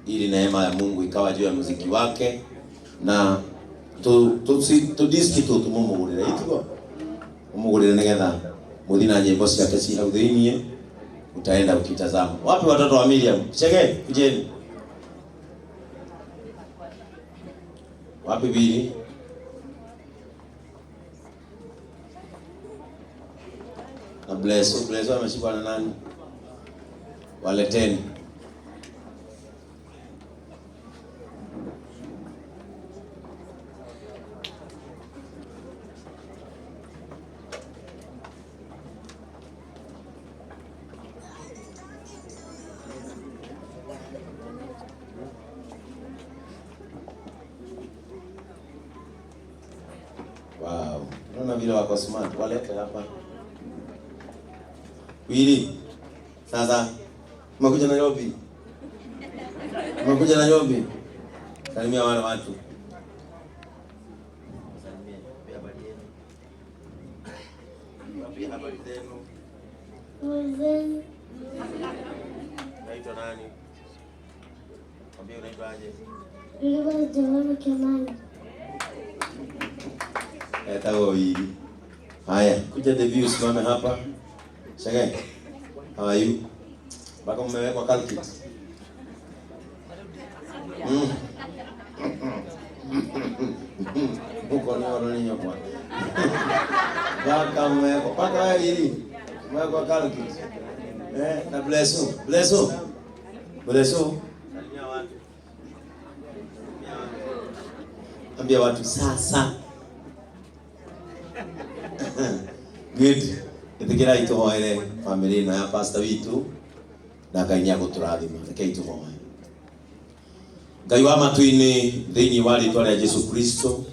ili neema ya Mungu ikawa juu ya muziki wake, na tu diski tumumugurire itugo umugurire negetha muthina nyimbo ciake ci hau thiini utaenda ukitazama. Wapi watoto wa Miriam? Chege, kujeni. Wapi bili? Na bless ameshikwa na nani? Waleteni. Wow, unaona vile wako smart. Walete hapa. Wili. Sasa umekuja Nairobi. Umekuja Nairobi. Salimia wale watu. Salimia habari yenu. Wapi habari zenu? Mzee. Unaitwa nani? Mwambie unaitwa aje? Nilikuwa John Kimani. Tawo Wili. Haya, kuja debut usimame hapa. Shage. How are you? Baka mmewekwa calcit. Uko na nini hapo? Baka mmewekwa. Baka wewe hili. Mmewekwa calcit. Na bless you. Bless you. Bless you. Salimia watu. Ambia watu sasa. Good. Itigira ituhoere family na pastor witu na Ngai aguturathima. Reke ituhoe. Ngai wa matu-ini thiini wa ritwa ria Jesu Kristo,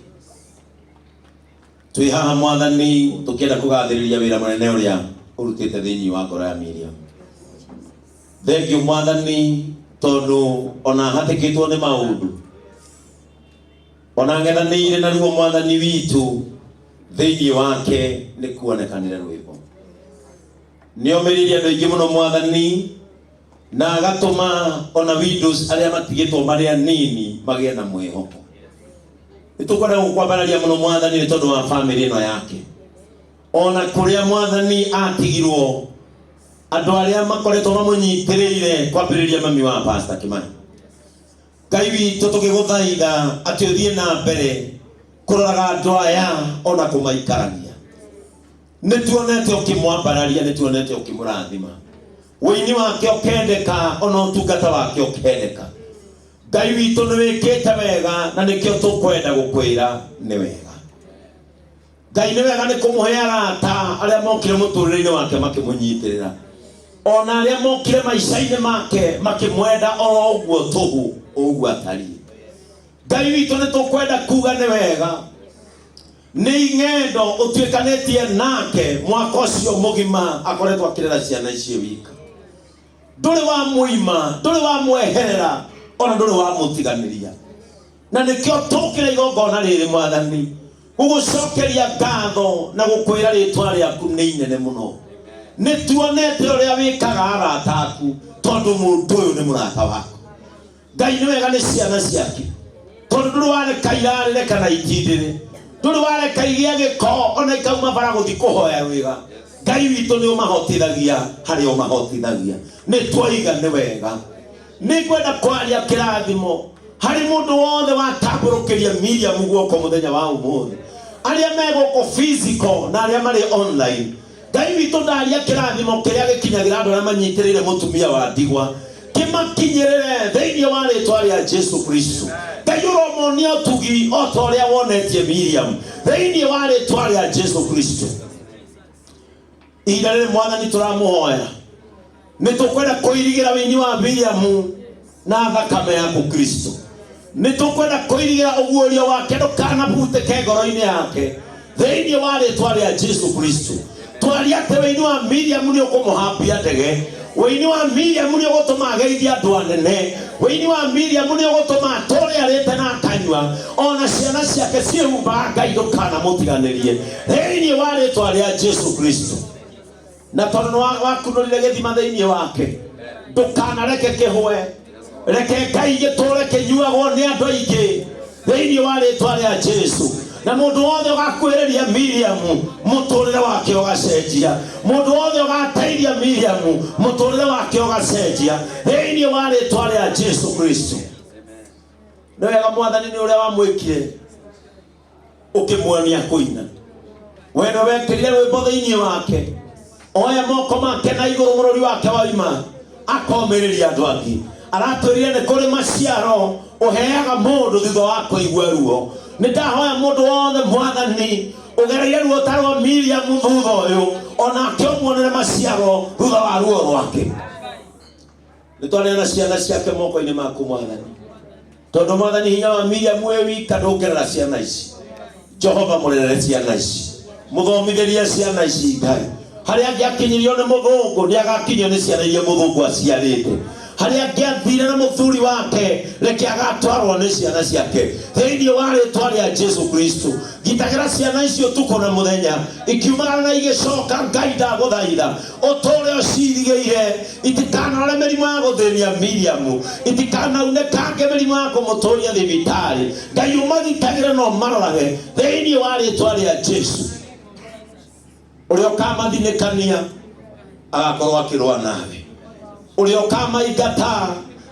twi haha Mwathani tukienda kugathiriria wira munene uria urutite thiini wa ngoro ya Miriam. Thank you Mwathani tondu ona hatikitwo ni maundu ona ngethanire na ruo Mwathani witu thiini wake ni kuonekanire rwimbo niomiriria andu aingi muno Mwathani na agatuma ona widows aria matigitwo maria nini magie na mwihoko. Nitukwenda gukwambararia muno Mwathani ni tondu wa family ino yake, ona kuria Mwathani atigirwo andu aria makoretwo mamunyitirire kwambiriria mami wa Pastor Kimani. Ngai witu tukiguthaitha ati uthie na mbere kuroraga andu aya ona kumaikarania. Nituonete ukimwambararia, nituonete ukimurathima, wini wake ukendeka ona utungata wake ukendeka. Ngai witu ni wikite wega na nikio tukwenda gukwira ni wega. Ngai ni wega ni kumuhe arata aria mokire muturire wake makimunyitirira, ona aria mokire maisha-ini make makimwenda oro uguo tugu uguo atari. Ngai witu ni tukwenda kuga ni wega ni ngendo utwikanetie nake mwaka ucio mugima akoretwo akirera ciana icio wika. Nduri wa muima, nduri wa mweherera, ona nduri wa mutiganiria. Na nikio tukire igongona riri Mwathani gugucokeria ngatho na gukwira ritwa riaku ni inene muno. Nituonete uria wikaga arata aku tondu mundu uyu ni murata waku. Ngai ni wega ni ciana ciake tondu nduri wareka irarire kana itindire, nduri wareka igia giko ona ikauma bara guthi kuhoya wega. Ngai witu ni umahotithagia hari umahotithagia. Ni twoiga ni wega. Ni kwenda kwaria kirathimo hari mundu wothe watamburukiria Miriam guoko muthenya wa umuthi, aria meguko physical na aria mari online. Ngai witu ndaria kirathimo kiria gikinyagira andu aria manyitirire mutumia wa ndigwa kimakinyirire thiini wa ritwa ria Jesu Kristo. Ngai uromonia utugi otoria wonetie Miriam thiini wa ritwa ria Jesu Kristo. Ihinda Mwathani turamuhoya nitukwenda kuirigira wini wa Miriam na thakame yaku Kristo. Nitukwenda kuirigira uguorio wake ndukanabutike ngoro-ini yake thiini wa ritwa ria Jesu Kristo. Twaria ati wini wa Miriam ni ukumuhambia ndege, wini wa Miriam ni ugutuma ageithia andu anene, wini wa Miriam ni ugutuma atore arite na akanywa, ona ciana ciake ciehumbaga Ngai ndukanamutiganirie thiini wa ritwa ria Jesu Kristo. Na tondu wakunurire githima thiini wake ndukanareke kihwe reke Ngai gĩtũũre kĩnyuagwo nĩ andũ aingĩ thĩinĩ wa rĩĩtwa rĩa Jesũ. Na mũndũ wothe ũgakuhĩrĩria Miriam mũtũrĩre wake ũgacenjia. Mũndũ wothe ũgateithia Miriam mũtũrĩre wake ũgacenjia thĩinĩ wa rĩĩtwa rĩa Jesũ Kristo. Nĩ wega Mwathani nĩ ũrĩa wamwĩkire ũkĩmuonia kũina. We nĩ wekĩrire rwĩmbo thĩinĩ wake, oya moko make na igũrũ mũrũri wake waima akomĩrĩria andũ angĩ. Aratwĩrire nĩ kũrĩ maciaro ũheaga mũndũ thutha wa kũigua ruo. Nĩ ndahoya mũndũ wothe Mwathani ũgereire ruo ta rwa Miriam thutha ũyũ, onake ũmuonere maciaro thutha wa ruo rwake. Nĩ twaneana ciana ciake moko-inĩ maku Mwathani, tondũ Mwathani hinya wa Miriam wĩ wika ndũngĩrera ciana ici. Jehova mũrerere ciana ici, mũthomithĩrie ciana ici Ngai. Harĩa angĩakinyirio nĩ mũthũngũ nĩ agakinyio nĩ ciana iria mũthũngũ aciarĩte. Harĩa angĩathire na mũthuri wake reke agatwarwo nĩ ciana ciake thĩinĩ wa rĩĩtwa rĩa Jesũ Kristo. Gitagĩra ciana icio ũtukũ na mũthenya, ikiumagara na igĩcoka Ngai ndagũthaitha ũtũũre ũcirigĩire, itikanarore mĩrimũ ya gũthĩnia Miriam, itikanaunĩkange mĩrimũ ya kũmũtũũria thibitarĩ. Ngai ũmagitagĩre na ũmarorage thĩinĩ wa rĩĩtwa rĩa Jesũ. Ũrĩa ũkamathinĩkania agakorwo akĩrũa nawe, ũrĩa ũkamaingata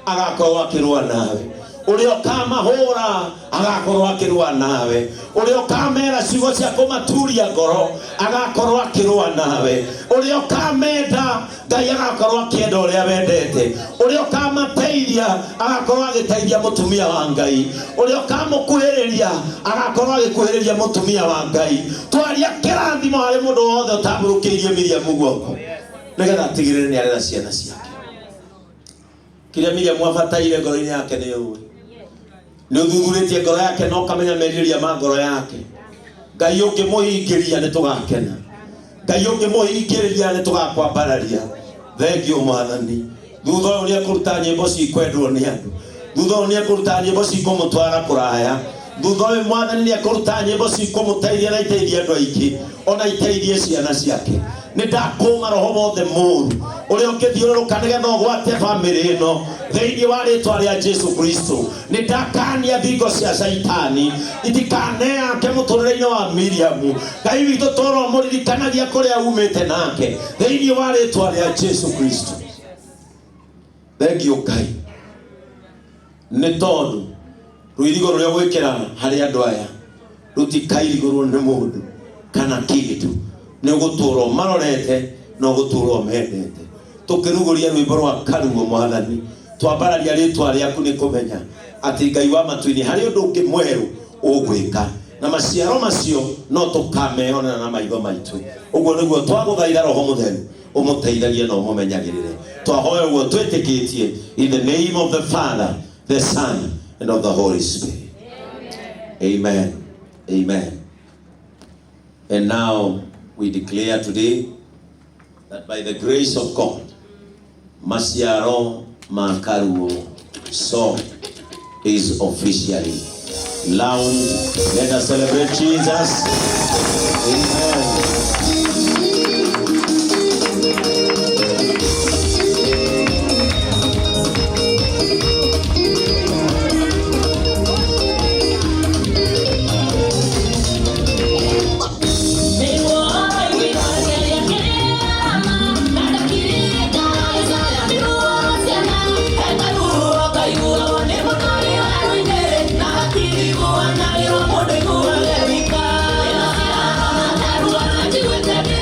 agakorwo akĩrũa nawe, ũrĩa ũkamahũra agakorwo akĩrũa nawe, ũrĩa ũkamera ciugo cia kũmaturia ngoro agakorwo akĩrũa nawe, ũrĩa ũkamenda Ngai agakorwo akĩenda ũrĩa wendete, ũrĩa ũkamateithia agakorwo agĩteithia mũtumia wa Ngai, ũrĩa ũkamũkuhĩrĩria agakorwo agĩkuhĩrĩria mũtumia wa Ngai. Twaria kĩrathimo harĩ mũndũ wothe ũtambũrũkĩirie Miriam guoko, nĩgetha atigĩrĩre nĩ arera ciana ciake. Kĩrĩa Miriam abataire ngoro-inĩ yake nĩ ũĩ, nĩ ũthuthurĩtie ngoro yake na ũkamenya merirĩria ma ngoro yake. Ngai ũngĩmũhingĩria nĩ tũgakena, Ngai ũngĩmũhingĩria nĩ tũgakwambararia. Thengiũ Mwathani. Thutha ũyũ nĩ ekũruta nyĩmbo cikwendwo nĩ andũ, thutha ũyũ nĩ ekũruta nyĩmbo cikũmũtwara kũraya, thutha ũyũ Mwathani nĩ ekũruta nyĩmbo cikũmũteithia na iteithie andũ aingĩ, ona iteithie ciana ciake. Nĩ ndakũma roho wothe mũũru ũrĩa ũngĩthiũrũrũka nĩgetha ũgwate bamĩrĩ ĩno thĩinĩ wa rĩĩtwa rĩa Jesũ Kristo. Nĩ ndakania thingo cia Saitani itikaneake mũtũrĩre-inĩ wa Miriam. Ngai witũ tũũra ũmũririkanagia kũrĩa umĩte nake thĩinĩ wa rĩĩtwa rĩa Jesũ Kristo. Thengiũ Ngai nĩ tondũ rũirigo rũrĩa gwĩkĩra harĩ andũ aya rũtikairigũrwo nĩ mũndũ kana kĩndũ, nĩ ũgũtũũrwo marorete na ũgũtũũrwo mendete. Tũkĩrugũria rwĩmbo rwa Karuo Mwathani, twambararia rĩĩtwa rĩaku nĩ kũmenya atĩ Ngai wa matu-inĩ harĩ ũndũ ũngĩ mwerũ ũgwĩka, na maciaro macio no tũkameonera na maitho maitũ. Ũguo nĩguo twagũthaitha Roho Mũtheru ũmũteithagie na ũmũmenyagĩrĩre. Twahoya ũguo twĩtĩkĩtie in the name of the Father, the Son and of the Holy Spirit. Amen. Amen. And now we declare today that by the grace of God, Maciaro ma Karuo song is officially launched. Let us celebrate Jesus. Amen. With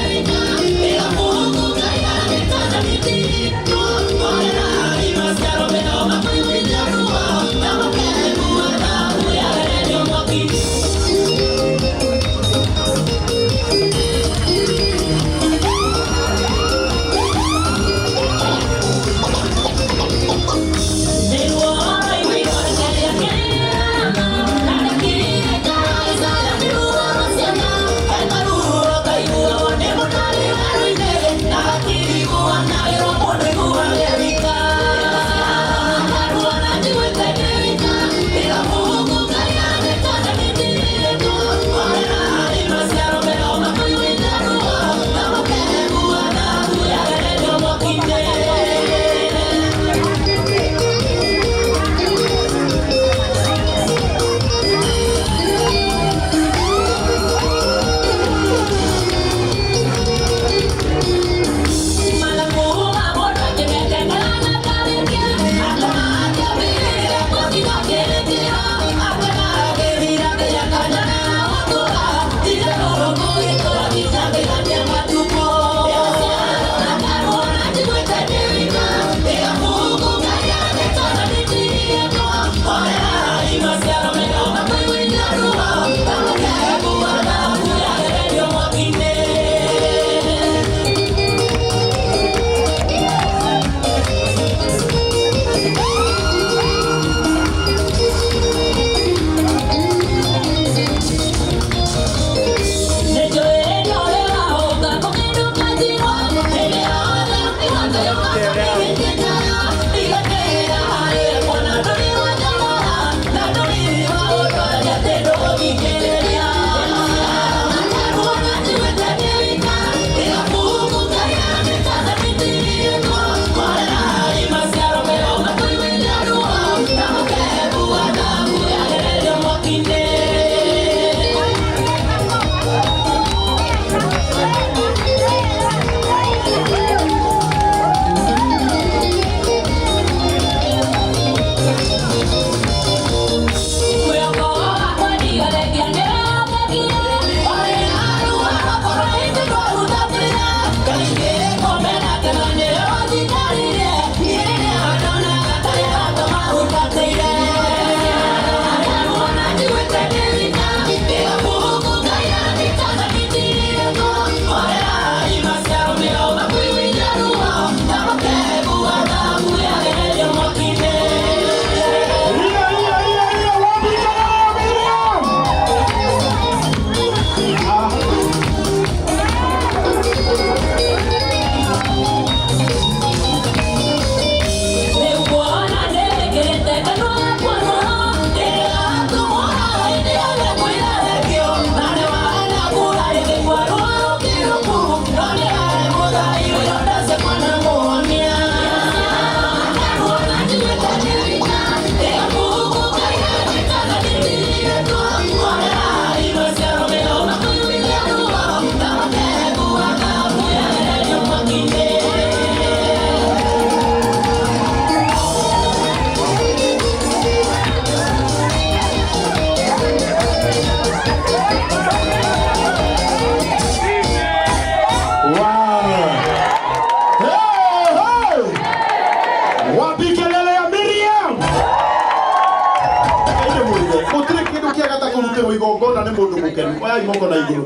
kũrutĩrwo igongona nĩ mũndũ mũkenu. Oyai moko na igũrũ.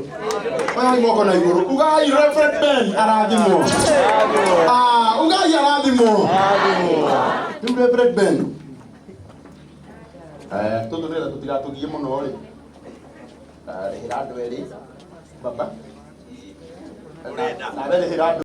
Oyai moko na igũrũ. Ugai Reverend Ben arathimwo. Ugai arathimwo. Rĩu Reverend Ben. Tũtũ nĩgetha tũtigatũgie mũno rĩ. Rĩhĩra andũ erĩ. Baba. Na rĩhĩra andũ